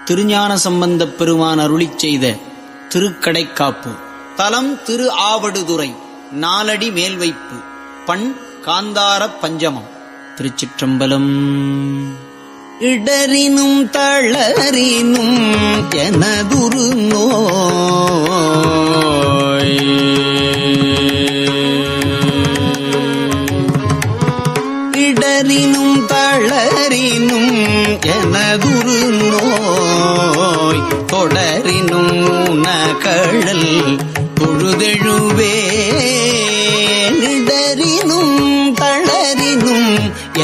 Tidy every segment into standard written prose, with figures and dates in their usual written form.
திருஞான சம்பந்தப் பெருமான் அருளிச் செய்த திருக்கடைக்காப்பு. தலம் திரு ஆவடுதுறை. நாலடி மேல்வைப்பு. பண் காந்தாரப் பஞ்சமம். திருச்சிற்றம்பலம். இடரினும் தளரினும் எனதுரு நோய் இடரினும் தளரினும் எனதுரு நோய் தொடரினும் உனகழல் பொழுதெழுவே இடரினும் தளரினும்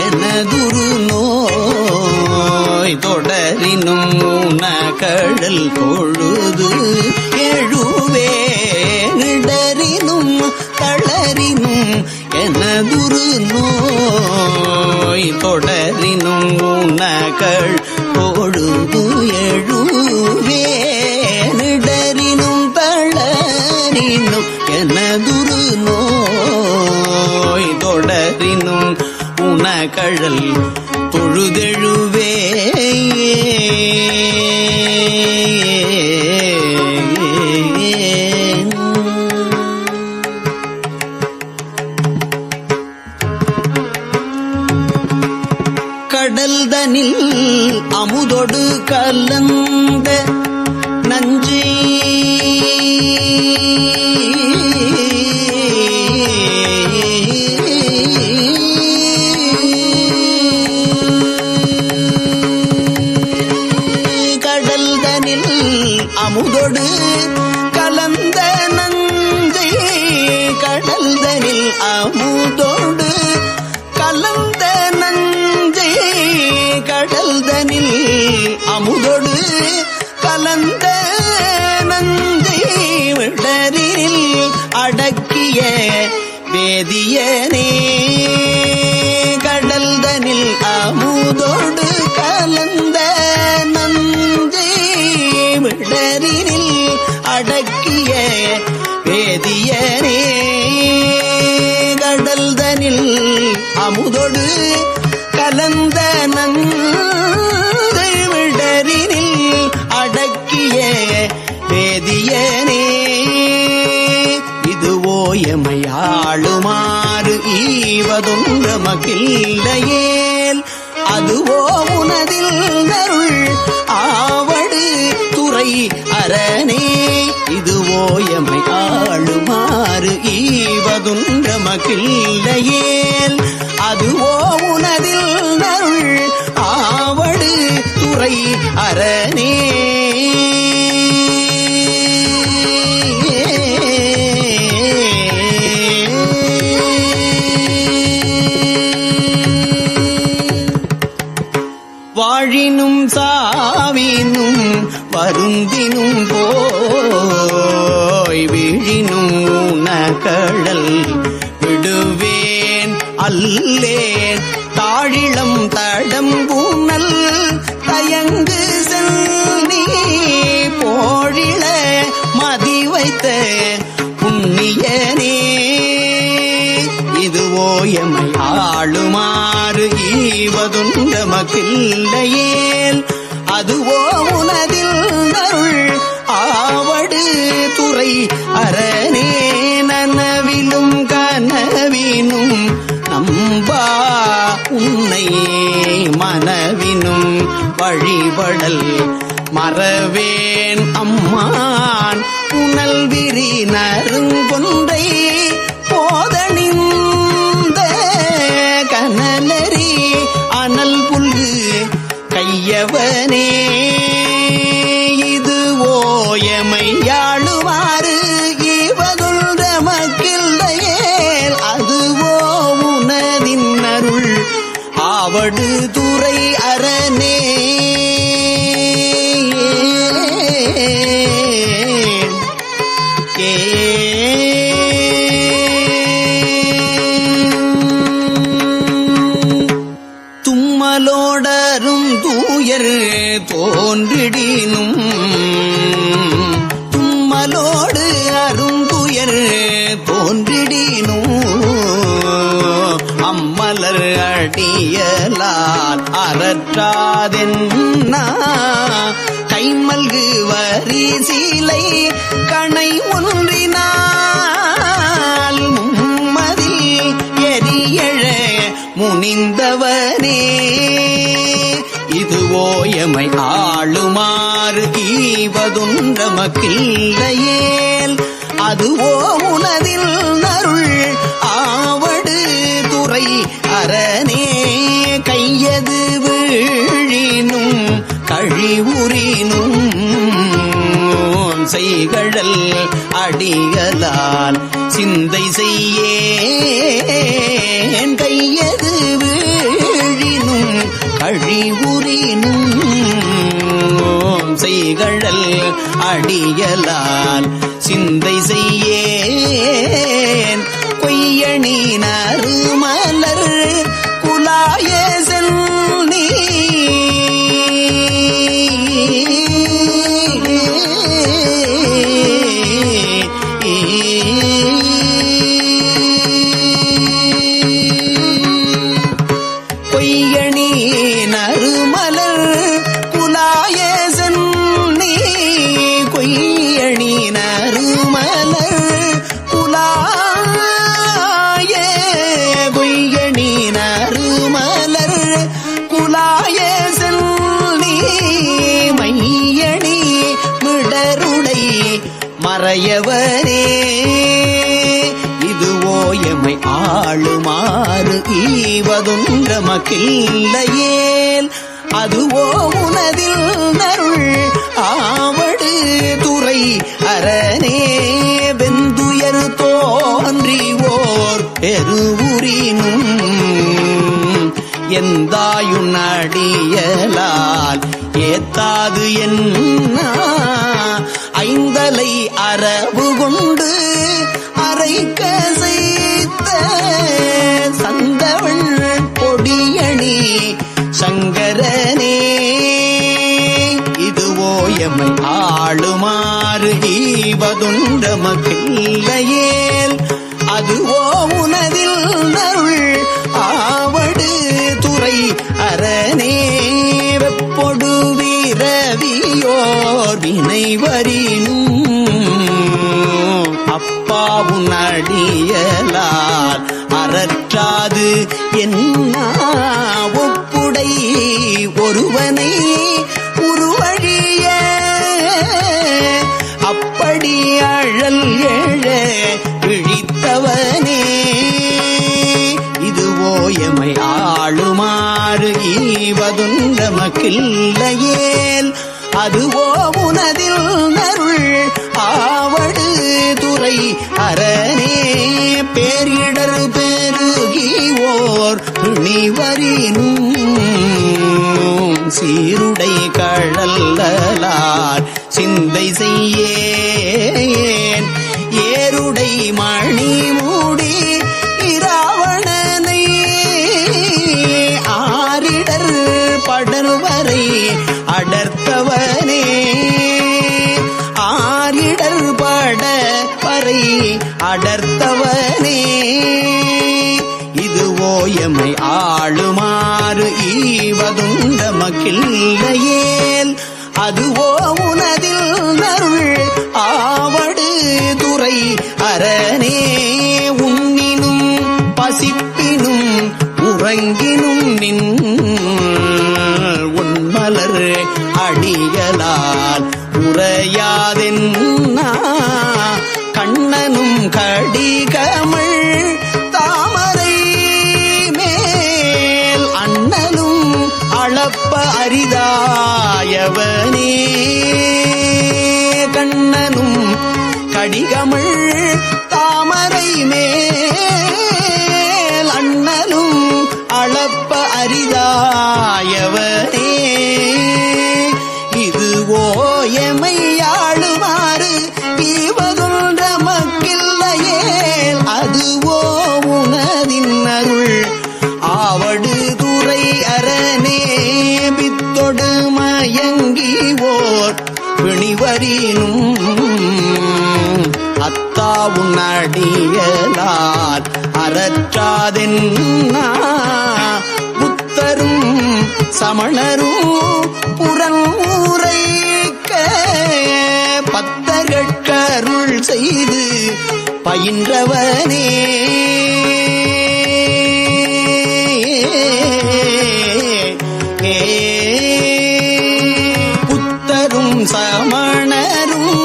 எனதுரு நோய் தொடரினும் உனகழல் பொழுது எழுவே இடரினும் தளரினும் எனதுரு நோய் தொடரினும் உனகழ் பொழுது எழுவே இடரினும் தளரினும் எனதுரு நோய் தொடரினும் உனகழல் பொழுதெழுவே கடல்தனில் அமுதொடு கலந்த நஞ்சை கடல்தனில் அமுதொடு கலந்த நஞ்சை கடல்தனில் அமுதொடு கலந்த நஞ்சை கடல்தனில் அமுதொடு கலந்த நஞ்சை விடரில் அடக்கிய வேதியனே கடல்தனில் அமுதொடு கலந்த நஞ்சை விடரில் அடக்கிய வேதியனே கடல்தனில் அமுதொடு கலந்த நஞ்சை விடரில் அடக்கிய வேதியனே இதுவோ எமையாளுமாறு ஈவதொன்றமக்கில்லையேல் அதுவோ உனதில் அருள் ஆவடு துறை அரணே இதுவோ எமை ஆளுமாறு ஈவதொன்றமக்கில்லையேல் அதுவோ உனதில் அருள் ஆவடு துறை அரணே வாழினும் சாவினும் வருந்தினும் போய் வீழினும் உனகழல் விடுவேன் அல்லேன் தாழிளம் தடம்பூனல் தயங்கு செல்நீ போழிள மதி வைத்த புண்ணியனே இதுவோ எமை ஆளுமாறு ஈவதொன்றமக்கில்லையேல் அதுவோ உனதில் அருள் ஆவடு துறை அரணே நனவிலும் கனவினும் நம்பா உன்னை மனவினும் வழிபடல் மறவேன் அம்மான் புனல் விரி நறுங்கொன்றை போதணிந்த கனலரி அனல் புல்கு கையவனே இது ஓயமையாளுமாறு ஈவதொன்றமக்கில்லையேல் அதுவோ உனதின் அருள் ஆவடு துறை அரணே தும்மலோடரும் தூயர் தோன்றிடினும் தும்மலோடு அருந்துயர் தோன்றிடினும் அம்மலர் அடியலால் அறற்றாதென்னா கை கைமல்கு வரி சீலை கணை ஒன்றினால் மும்மதில் எரியழ முனிந்தவனே இதுவோ எமை ஆளுமாறு ஈவதுன்ற மக்கில்லையேல் அதுவோ உனதில் நருள் ஆவடு துறை அரணே கையது வீழினும் கழிவுறினும் செய்கழல் அடிகளால் சிந்தை செய்யேன் கையது வீழினும் கழிவுறினும் செய்கழல் அடிகளால் சிந்தை செய்யேன் கொய்யணி நறுமலர் குலாய செல்நீ கொய்யணி நறுமலர் குலாய செல்நீ கொய்யணி நறுமலர் குலாய கொய்யணி நறுமலர் குலாய செல்நீ மையணி மிடருடை மறையவரே இதுவோ எமை ஆளுமாறு ஈவதுன்ற மக்கில்லையேல் அதுவோ உனதில் நருள் ஆவடு துறை அரணே வெந்துயர் தோன்றிவோர் பெருவுரினும் எந்தாயுன் அடியலால் ஏத்தாது என்ன ஐந்தலை அரவு கொண்டு அரைக்க செய்த சந்தவள் பொடியணி சங்கரனே இதுவோ எமை ஆளுமாறு ஈவதுன்ற மக்கில்லையேல் அதுவோ உனதில் நருள் ஆவடு துறை அரணே வெப்பொடு வீரவியோர் வினைவரினும் அப்பாவுன் அடியலால் அறற்றாது என்ன ஒப்புடை ஒருவனை உருவழிய அப்படி அழல் எழ இழித்தவனே இதுவோ எமை ஆளுமாறு ஈவதுன்ற மக்கில்லையேல் அதுவோ உனதில் நருள் ஆவடு துறை அரணே பேரிடர் பெருகிவோர் பிணிவரினும் சீருடை கழல்லார் சிந்தை செய்யேன் ஏருடை மணி மூடி இராவணனை ஆரிடர் படர்வரை அடர்த்தவனே ஆரிடர் பட பறை அடர்த்தவனே இதுவோ எமை ஆளுமாறு ஈவதுன்ற மக்கில்லையேல் அதுவோ உனதில் நருள் ஆவடு துறை அரணே உண்ணினும் பசிப்பினும் உறங்கினும் நின் உன்மலர் அடிகளால் உரையாதென்னா கண்ணனும் கடிகமள் தாமரை மேல் அண்ணலும் அளப்ப அரிதாயவனே கண்ணனும் கடிகமள் தாமரை மேல் அண்ணலும் அளப்ப அரிதாயவனே இதுவோ எமையாளுமாறு ஈவதுன்ற மக்கில்லையேல் அதுவோ உனதின் அருள் ஆவடு துறை அரணே பித்தொடு மயங்கிவோர் பிணிவரினும் அத்தாவுன் அடியலால் அறற்றாதென்னா புத்தரும் சமணரும் புறன் ஊரை செய்து பயின்றவனே புத்தரும் சமணரும்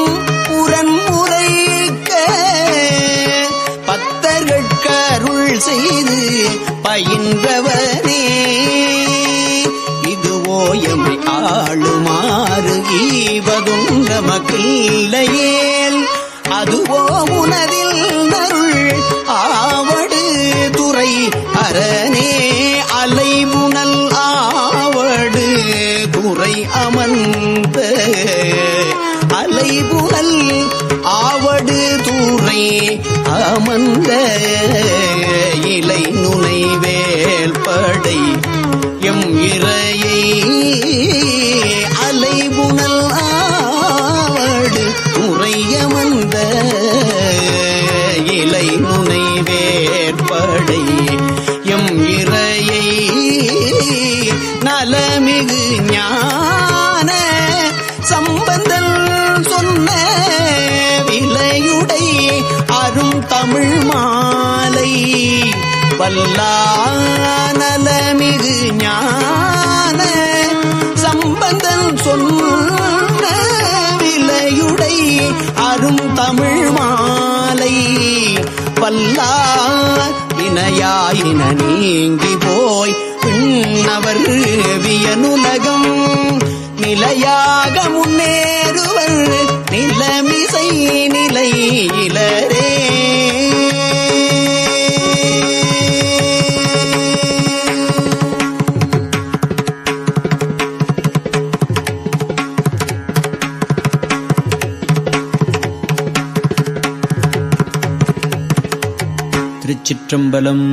புறன்முறைக்க பத்தர்கட்கருள் செய்து பயின்றவனே இதுவோ எம்மை ஆளுமாறு ஈவதும் நமக்கில்லையேல் அதுவோ உனதில் நருள் ஆவடு துறை அரணே அலைமுனல் ஆவடு துறை அமர்ந்த அலைமுனல் ஆவடு துறை அமர்ந்த இலை நுனை வேல்படை எம் இறையை அலைமுனல் ஆவடு துறையமர்ந்த இலை நுனை வேற்படை எம் இறையை நலமிகு ஞான சம்பந்தன் சொன்ன விலையுடை அரும் தமிழ் மாலை வல்லானலமிகு ஞான சம்பந்தன் சொன்ன விலையுடை அரும் தமிழ் மாலை வல்லார் வினையாயின நீங்கி போய் பின்னவர் வியனுலகம் நிலையாக முன்னேறுவர் நிலமிசை நிலையிலரே திருச்சிற்றம்பலம்.